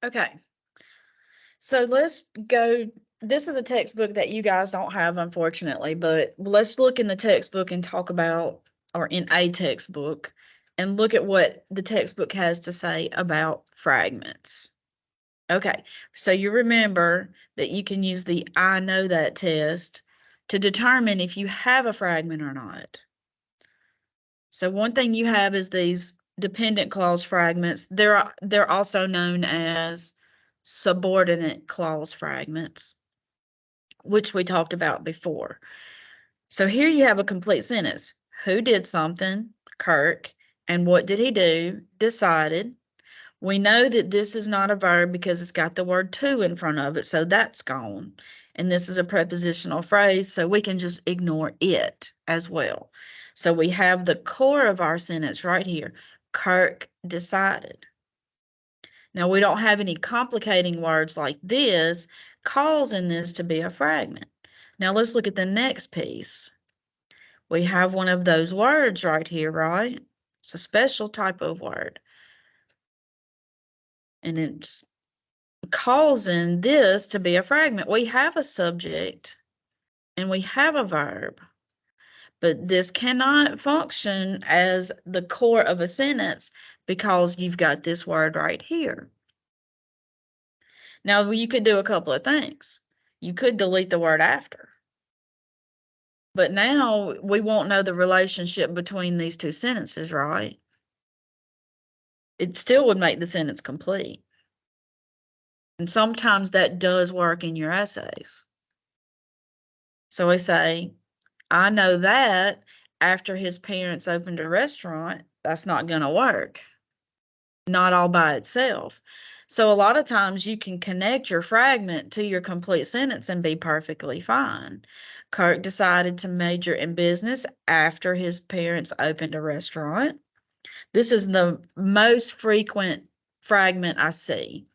Okay, so let's go. This is a textbook that you guys don't have, unfortunately, but let's look in the textbook and talk about, or in a textbook, and look at what the textbook has to say about fragments. Okay, so you remember that you can use the I know that test to determine if you have a fragment or not. So one thing you have is these dependent clause fragments. They're also known as subordinate clause fragments, which we talked about before. So here you have a complete sentence. Who did something? Kirk. And what did he do? Decided. We know that this is not a verb because it's got the word to in front of it, so that's gone. And this is a prepositional phrase, so we can just ignore it as well. So we have the core of our sentence right here. Kirk decided. Now, we don't have any complicating words like this, causing this to be a fragment. Now, let's look at the next piece. We have one of those words right here, right? It's a special type of word. And it's causing this to be a fragment. We have a subject and we have a verb, but this cannot function as the core of a sentence because you've got this word right here. Now, you could do a couple of things. You could delete the word after, but now we won't know the relationship between these two sentences, right? It still would make the sentence complete. And sometimes that does work in your essays. So we say, I know that after his parents opened a restaurant, that's not going to work. Not all by itself. So a lot of times you can connect your fragment to your complete sentence and be perfectly fine. Kirk decided to major in business after his parents opened a restaurant. This is the most frequent fragment I see,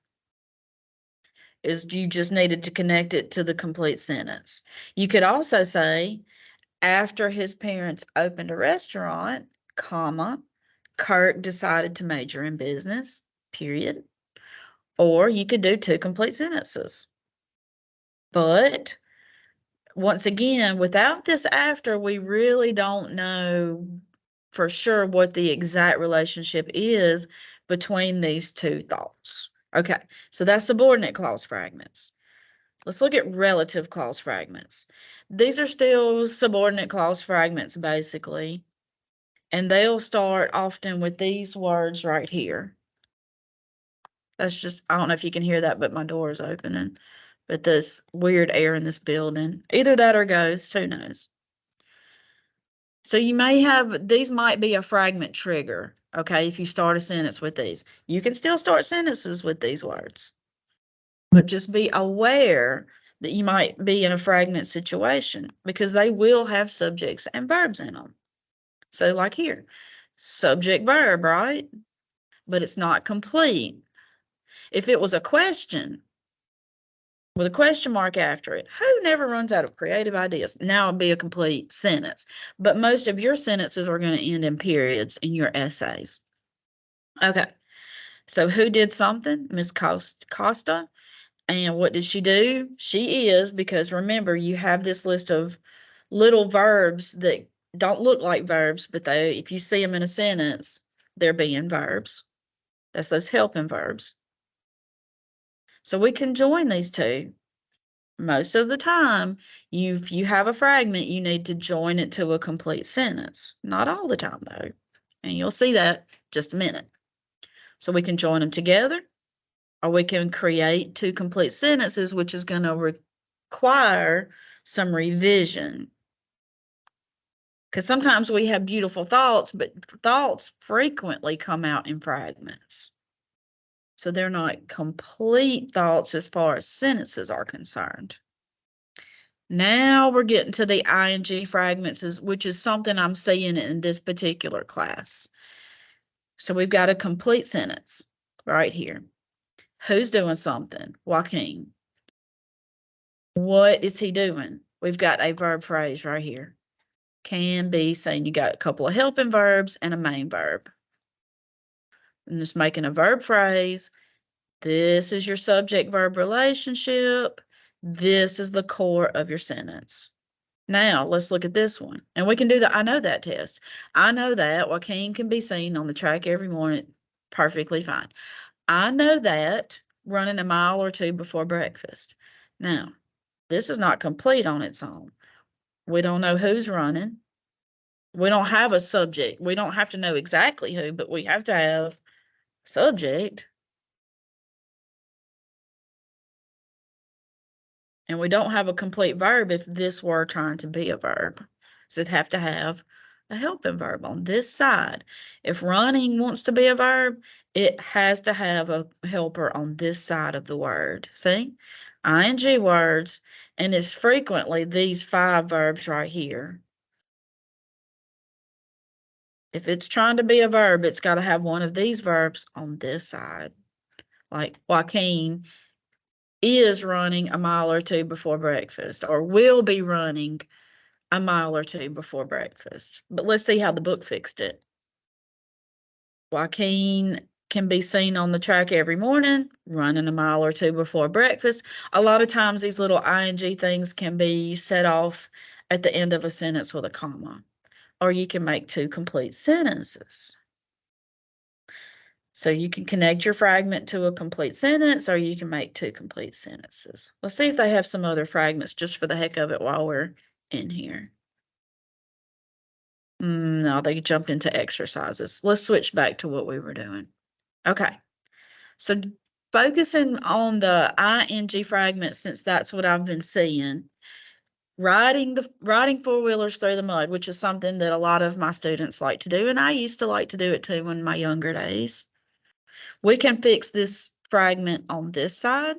is you just needed to connect it to the complete sentence. You could also say, after his parents opened a restaurant, comma, Kirk decided to major in business, period. Or you could do two complete sentences. But once again, without this after, we really don't know for sure what the exact relationship is between these two thoughts. Okay, so that's subordinate clause fragments. Let's look at relative clause fragments. These are still subordinate clause fragments, basically, and they'll start often with these words right here. That's just, I don't know if you can hear that, but my door is opening. But this weird air in this building, either that or ghosts, who knows? So you may have, these might be a fragment trigger, okay, if you start a sentence with these. You can still start sentences with these words, but just be aware that you might be in a fragment situation because they will have subjects and verbs in them. So like here, subject verb, right? But it's not complete. If it was a question with a question mark after it, who never runs out of creative ideas? Now it'd be a complete sentence. But most of your sentences are going to end in periods in your essays. Okay, so who did something? Miss Costa. And what did she do? She is, because remember, you have this list of little verbs that don't look like verbs, but they, if you see them in a sentence, they're being verbs. That's those helping verbs. So we can join these two. Most of the time, if you have a fragment, you need to join it to a complete sentence. Not all the time, though. And you'll see that just a minute. So we can join them together, or we can create two complete sentences, which is going to require some revision. Because sometimes we have beautiful thoughts, but thoughts frequently come out in fragments. So they're not complete thoughts as far as sentences are concerned. Now we're getting to the ing fragments, which is something I'm seeing in this particular class. So we've got a complete sentence right here. Who's doing something? Joaquin. What is he doing? We've got a verb phrase right here. Can be saying you got a couple of helping verbs and a main verb. I'm just making a verb phrase This is your subject-verb relationship. This is the core of your sentence. Now, let's look at this one. And we can do the I know that test. I know that Joaquin can be seen on the track every morning. Perfectly fine. I know that running a mile or two before breakfast. Now, this is not complete on its own. We don't know who's running. We don't have a subject. We don't have to know exactly who, but we have to have subject. And we don't have a complete verb if this were trying to be a verb. So it'd have to have a helping verb on this side. If running wants to be a verb, it has to have a helper on this side of the word. See? ING words, and it's frequently these 5 verbs right here. If it's trying to be a verb, it's got to have one of these verbs on this side. Like Joaquin is running a mile or two before breakfast, or will be running a mile or two before breakfast. But let's see how the book fixed it. Joaquin can be seen on the track every morning, running a mile or two before breakfast. A lot of times these little ing things can be set off at the end of a sentence with a comma, or you can make 2 complete sentences. So you can connect your fragment to a complete sentence, or you can make 2 complete sentences. Let's see if they have some other fragments just for the heck of it while we're in here. No, they jumped into exercises. Let's switch back to what we were doing. Okay. So focusing on the ing fragment, since that's what I've been seeing, riding 4-wheelers through the mud, which is something that a lot of my students like to do, and I used to like to do it too in my younger days. We can fix this fragment on this side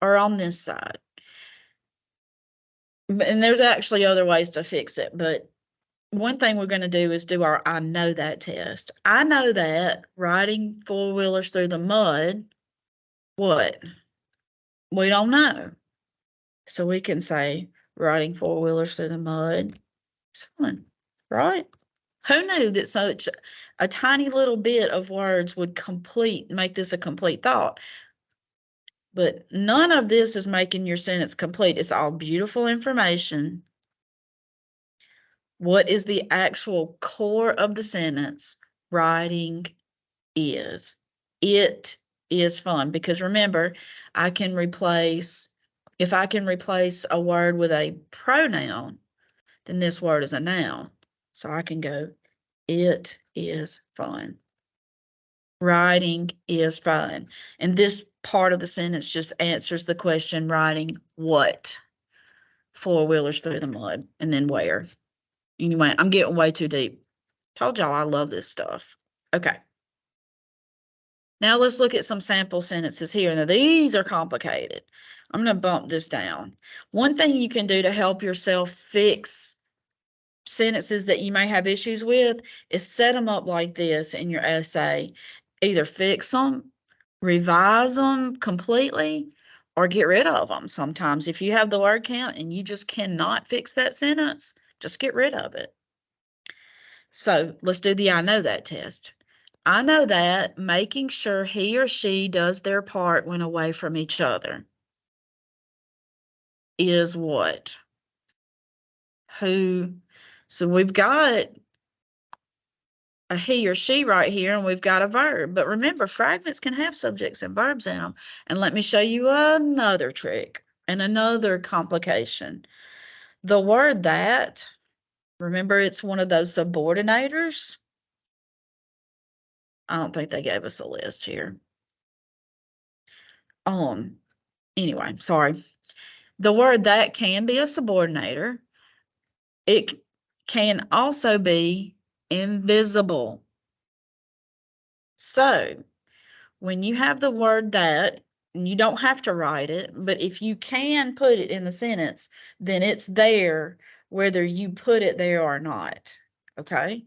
or on this side. And there's actually other ways to fix it, but one thing we're going to do is do our I know that test. I know that riding 4-wheelers through the mud, what? We don't know. So we can say riding 4-wheelers through the mud is fun, right? Who knew that such a tiny little bit of words would make this a complete thought? But none of this is making your sentence complete. It's all beautiful information. What is the actual core of the sentence? Writing is. It is fun because remember, if I can replace a word with a pronoun, then this word is a noun. So I can go, it is fun. Writing is fun. And this part of the sentence just answers the question, writing what? 4-wheelers through the mud, and then where? Anyway, I'm getting way too deep. Told y'all I love this stuff. Okay. Now let's look at some sample sentences here. Now these are complicated. I'm going to bump this down. One thing you can do to help yourself fix sentences that you may have issues with is set them up like this in your essay. Either fix them, revise them completely, or get rid of them. Sometimes if you have the word count and you just cannot fix that sentence, just get rid of it. So let's do the I know that test. I know that making sure he or she does their part when away from each other is what? Who? So we've got a he or she right here, and we've got a verb. But remember, fragments can have subjects and verbs in them. And let me show you another trick and another complication. The word that, remember, it's one of those subordinators. I don't think they gave us a list here. Anyway, sorry. The word that can be a subordinator. It can also be invisible. So when you have the word that, and you don't have to write it, but if you can put it in the sentence, then it's there whether you put it there or not. Okay?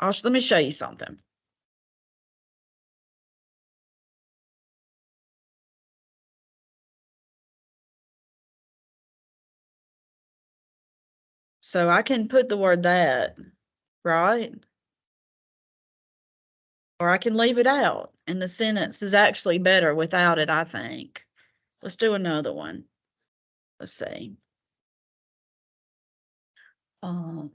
Let me show you something. So I can put the word that, right? Or I can leave it out, and the sentence is actually better without it, I think. Let's do another one. Let's see. Um,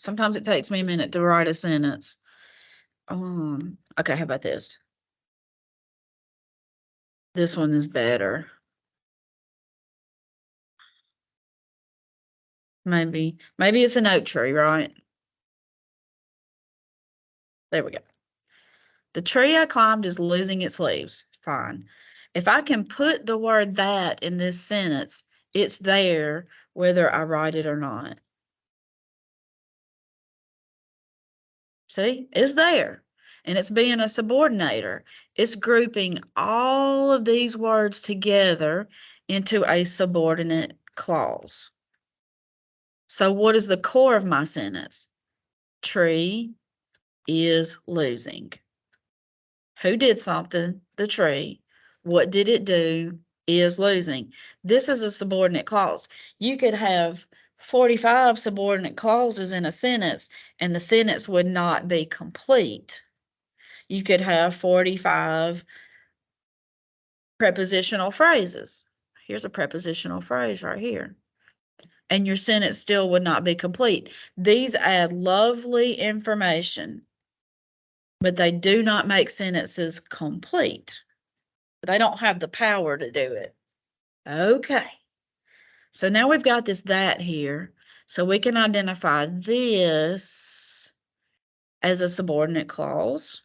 Sometimes it takes me a minute to write a sentence. Okay, how about this? This one is better. Maybe it's an oak tree, right? There we go. The tree I climbed is losing its leaves. Fine. If I can put the word that in this sentence, it's there whether I write it or not. See, it's there. And it's being a subordinator. It's grouping all of these words together into a subordinate clause. So what is the core of my sentence? Tree is losing. Who did something? The tree. What did it do? Is losing. This is a subordinate clause. You could have 45 subordinate clauses in a sentence, and the sentence would not be complete. You could have 45 prepositional phrases. Here's a prepositional phrase right here. And your sentence still would not be complete. These add lovely information, but they do not make sentences complete. They don't have the power to do it. Okay. So now we've got this that here. So we can identify this as a subordinate clause.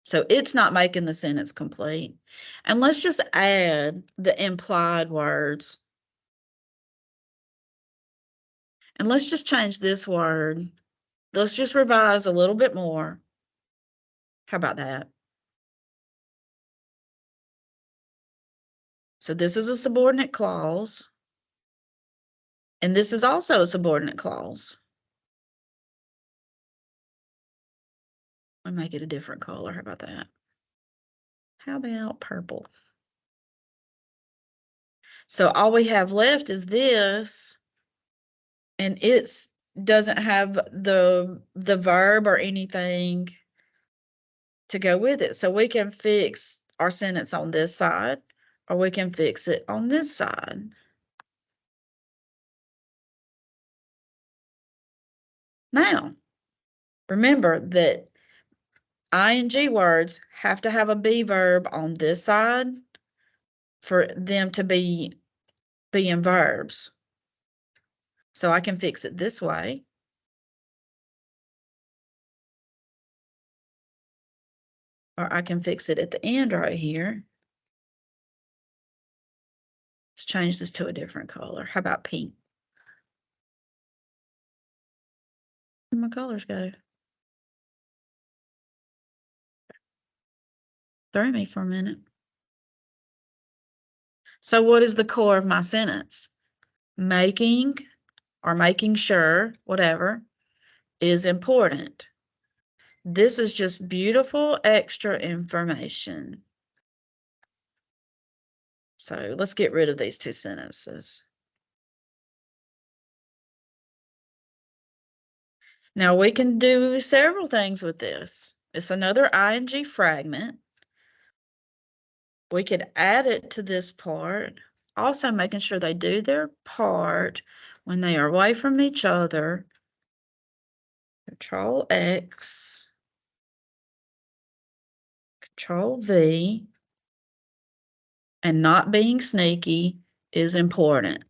So it's not making the sentence complete. And let's just add the implied words. And let's just change this word. Let's just revise a little bit more. How about that? So this is a subordinate clause. And this is also a subordinate clause. I'll make it a different color. How about that? How about purple? So all we have left is this, and it's doesn't have the verb or anything to go with it. So we can fix our sentence on this side, or we can fix it on this side. Now, remember that ing words have to have a be verb on this side for them to be being verbs. So I can fix it this way. Or I can fix it at the end right here. Let's change this to a different color. How about pink? Where'd my colors go? Threw me for a minute. So what is the core of my sentence? Making or making sure, whatever, is important. This is just beautiful extra information. So let's get rid of these two sentences. Now we can do several things with this. It's another ing fragment. We could add it to this part, also making sure they do their part when they are away from each other. Control X, Control V, and not being sneaky is important.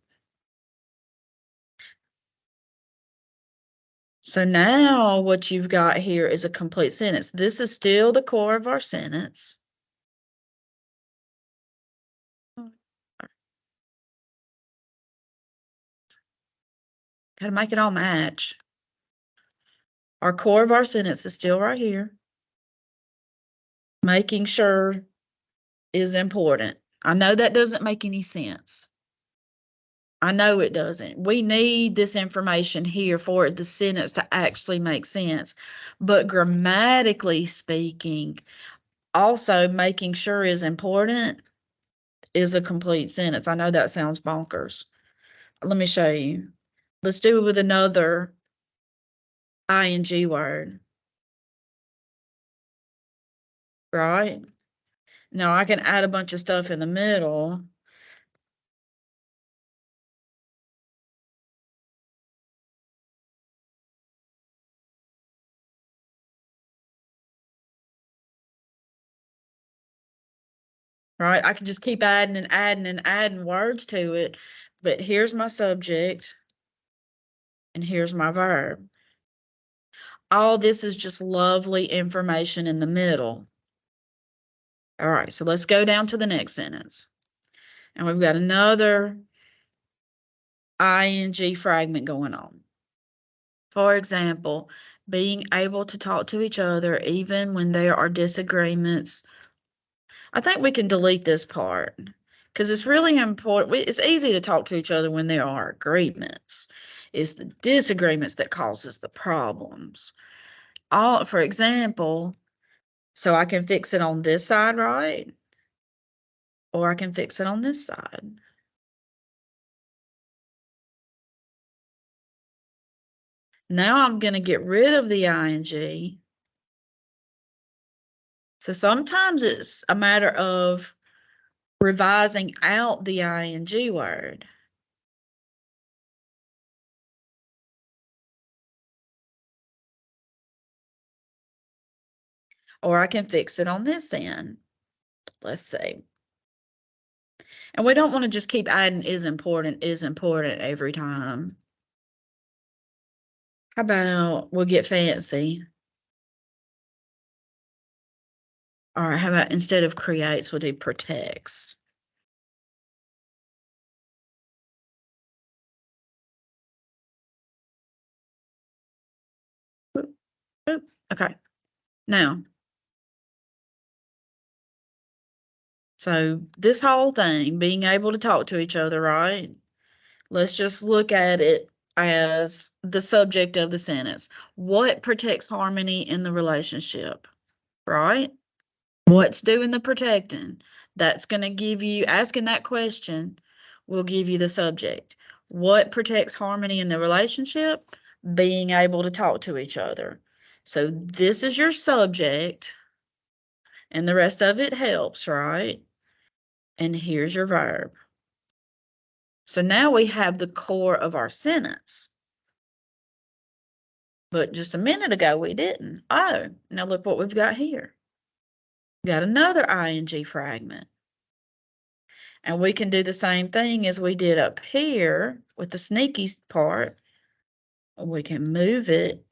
So now what you've got here is a complete sentence. This is still the core of our sentence. Got to make it all match. Our core of our sentence is still right here. Making sure is important. I know that doesn't make any sense. I know it doesn't. We need this information here for the sentence to actually make sense. But grammatically speaking, Also, making sure is important is a complete sentence. I know that sounds bonkers. Let me show you. Let's do it with another ing word, right? Now I can add a bunch of stuff in the middle. Right? I can just keep adding and adding and adding words to it. But here's my subject and here's my verb. All this is just lovely information in the middle. All right, so let's go down to the next sentence. And we've got another ing fragment going on. For example, being able to talk to each other even when there are disagreements. I think we can delete this part because it's really important. It's easy to talk to each other when there are agreements. It's the disagreements that causes the problems. For example, so I can fix it on this side, right? Or I can fix it on this side. Now I'm going to get rid of the ing. So sometimes it's a matter of revising out the ing word. Or I can fix it on this end. Let's see. And we don't want to just keep adding is important every time. How about we'll get fancy? All right, how about instead of creates, we'll do protects. Oop, oop. Okay, now, so this whole thing, being able to talk to each other, right? Let's just look at it as the subject of the sentence. What protects harmony in the relationship, right? What's doing the protecting? That's going to give you, asking that question will give you the subject. What protects harmony in the relationship? Being able to talk to each other. So this is your subject, and the rest of it helps, right? And here's your verb. So now we have the core of our sentence. But just a minute ago, we didn't. Oh, now look what we've got here. We've got another ing fragment. And we can do the same thing as we did up here with the sneaky part. We can move it.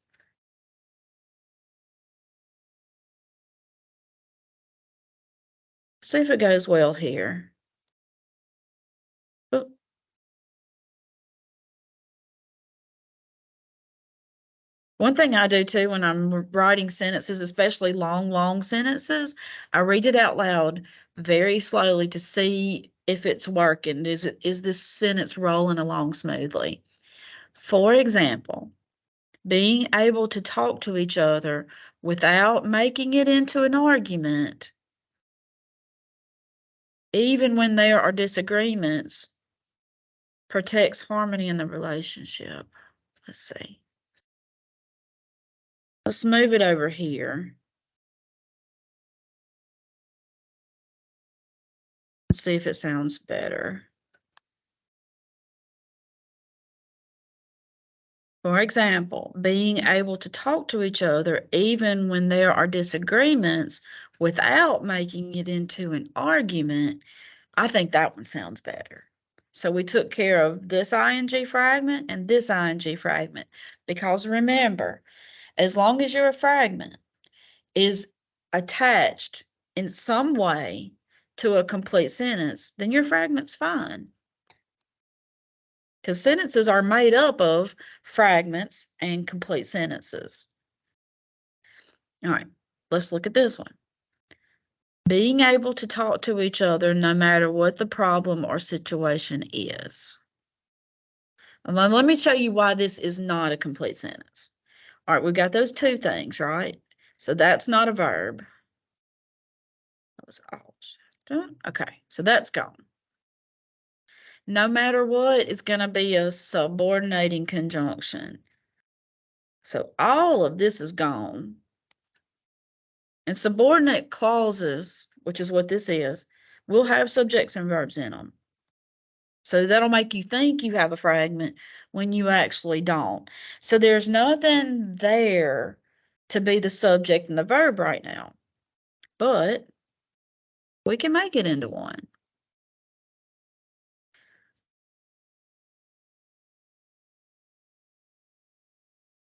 See if it goes well here. Oop. One thing I do too when I'm writing sentences, especially long sentences, I read it out loud very slowly to see if it's working. Is this sentence rolling along smoothly? For example, being able to talk to each other without making it into an argument, even when there are disagreements, protects harmony in the relationship. Let's see. Let's move it over here. Let's see if it sounds better. For example, being able to talk to each other even when there are disagreements without making it into an argument, I think that one sounds better. So we took care of this ing fragment and this ing fragment, because remember, as long as your fragment is attached in some way to a complete sentence, then your fragment's fine. Because sentences are made up of fragments and complete sentences. All right, let's look at this one. Being able to talk to each other no matter what the problem or situation is. And let me tell you why this is not a complete sentence. All right, we've got those two things, right? So that's not a verb. Okay, so that's gone. No matter what, it's going to be a subordinating conjunction. So all of this is gone. And subordinate clauses, which is what this is, will have subjects and verbs in them. So that'll make you think you have a fragment when you actually don't. So there's nothing there to be the subject and the verb right now, but we can make it into one.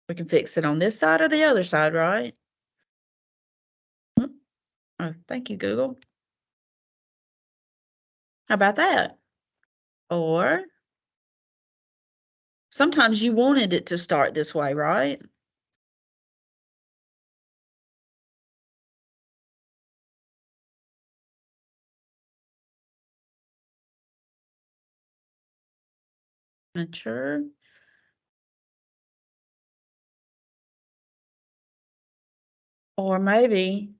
We can fix it on this side or the other side, right? Oh, thank you, Google. How about that? Or sometimes you wanted it to start this way, right? Mature. Or maybe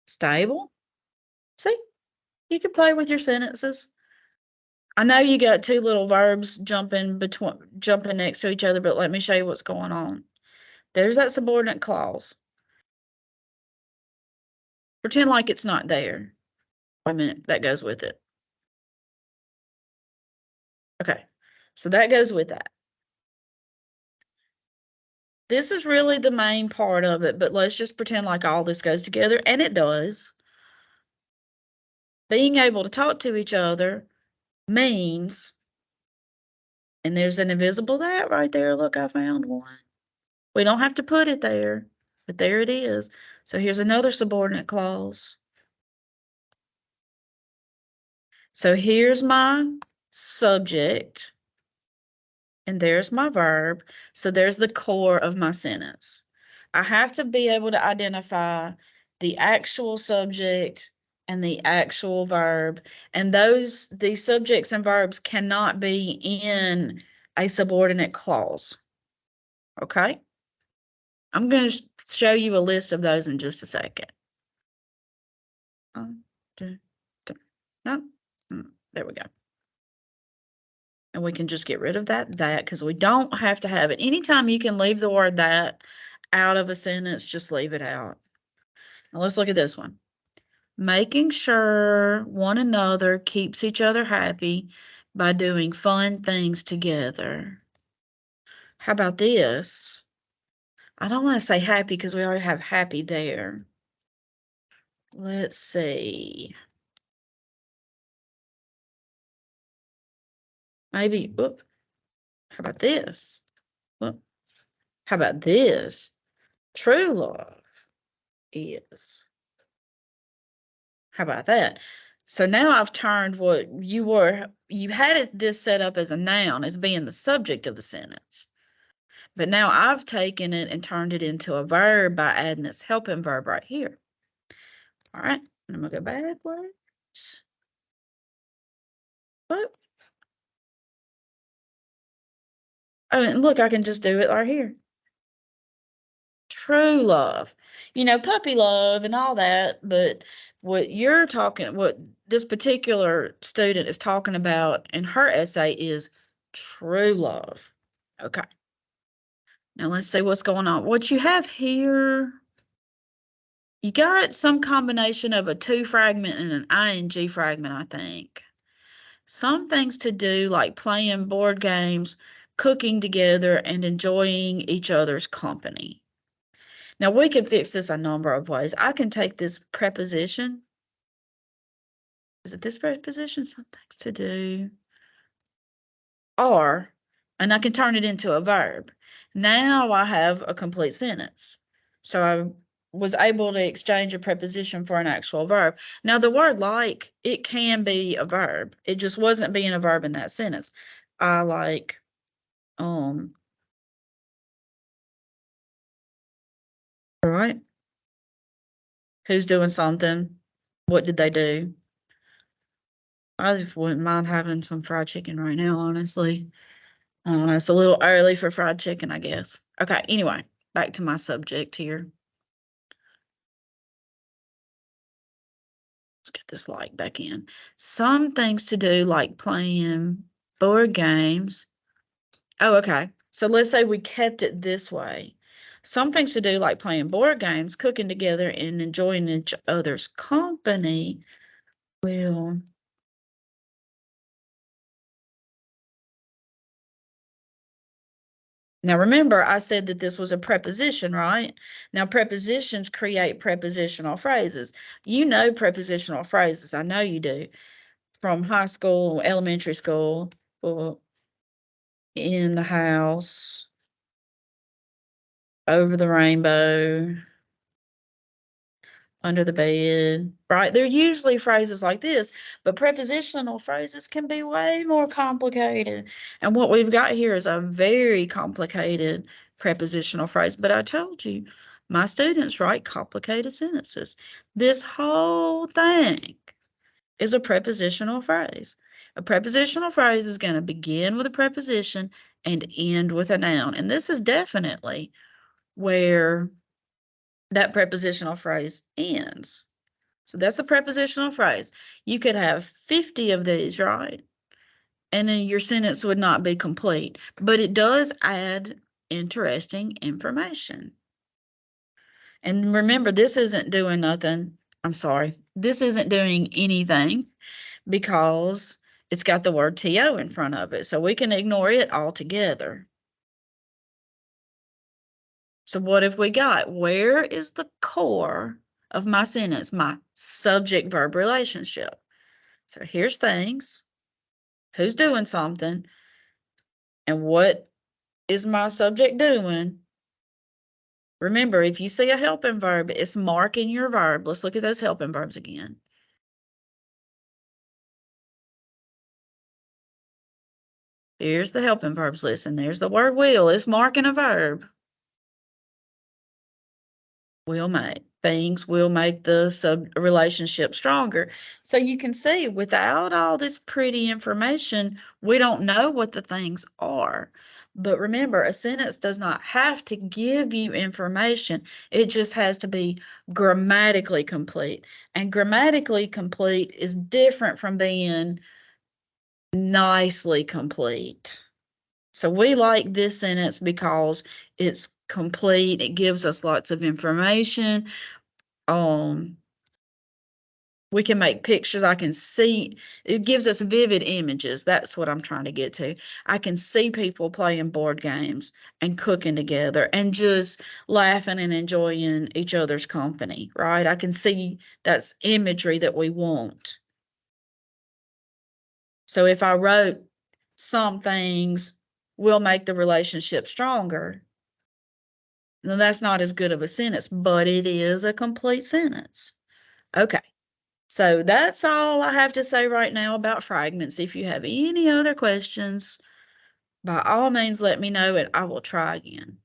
stable. See, you can play with your sentences. I know you got two little verbs jumping next to each other, but let me show you what's going on. There's that subordinate clause. Pretend like it's not there. Wait a minute, that goes with it. Okay, so that goes with that. This is really the main part of it, but let's just pretend like all this goes together, and it does. Being able to talk to each other means, and there's an invisible that right there. Look, I found one. We don't have to put it there, but there it is. So here's another subordinate clause. So here's my subject, and there's my verb. So there's the core of my sentence. I have to be able to identify the actual subject and the actual verb, and these subjects and verbs cannot be in a subordinate clause. Okay? I'm going to show you a list of those in just a second. No, there we go. And we can just get rid of that, because we don't have to have it. Anytime you can leave the word that out of a sentence, just leave it out. Now let's look at this one. Making sure one another keeps each other happy by doing fun things together. How about this? I don't want to say happy because we already have happy there. Let's see. Maybe, whoop. How about this? Whoop. How about this? True love is. How about that? So now I've turned what you had this set up as a noun, as being the subject of the sentence. But now I've taken it and turned it into a verb by adding this helping verb right here. All right, I'm gonna go backwards. Whoop. Oh, and look, I can just do it right here. True love. Puppy love and all that, but what this particular student is talking about in her essay is true love. Okay. Now let's see what's going on. What you have here, you got some combination of a to fragment and an ing fragment, I think. Some things to do like playing board games, cooking together, and enjoying each other's company. Now we can fix this a number of ways. I can take this preposition. Is it this preposition? Some things to do. Or, and I can turn it into a verb. Now I have a complete sentence. So I was able to exchange a preposition for an actual verb. Now the word like, it can be a verb. It just wasn't being a verb in that sentence. I like, right? Who's doing something? What did they do? I wouldn't mind having some fried chicken right now, honestly. I don't know, it's a little early for fried chicken, I guess. Okay, anyway, back to my subject here. Let's get this light back in. Some things to do, like playing board games. Oh, okay. So let's say we kept it this way. Some things to do, like playing board games, cooking together, and enjoying each other's company will. Now remember, I said that this was a preposition, right? Now prepositions create prepositional phrases. You know prepositional phrases. I know you do. From high school, elementary school, or in the house, over the rainbow, under the bed, right? They're usually phrases like this, but prepositional phrases can be way more complicated. And what we've got here is a very complicated prepositional phrase. But I told you, my students write complicated sentences. This whole thing is a prepositional phrase. A prepositional phrase is going to begin with a preposition and end with a noun. And this is definitely where that prepositional phrase ends. So that's a prepositional phrase. You could have 50 of these, right? And then your sentence would not be complete, but it does add interesting information. And remember, this isn't doing nothing. I'm sorry. This isn't doing anything because it's got the word to in front of it. So we can ignore it altogether. So what have we got? Where is the core of my sentence? My subject-verb relationship. So here's things. Who's doing something? And what is my subject doing? Remember, if you see a helping verb, it's marking your verb. Let's look at those helping verbs again. Here's the helping verbs list, and there's the word will. It's marking a verb. Will make. Things will make the relationship stronger. So you can see without all this pretty information, we don't know what the things are. But remember, a sentence does not have to give you information. It just has to be grammatically complete. And grammatically complete is different from being nicely complete. So we like this sentence because it's complete. It gives us lots of information. We can make pictures. I can see, it gives us vivid images. That's what I'm trying to get to. I can see people playing board games and cooking together and just laughing and enjoying each other's company, right? I can see that's imagery that we want. So if I wrote some things will make the relationship stronger, then that's not as good of a sentence, but it is a complete sentence. Okay. So that's all I have to say right now about fragments. If you have any other questions, by all means, let me know and I will try again.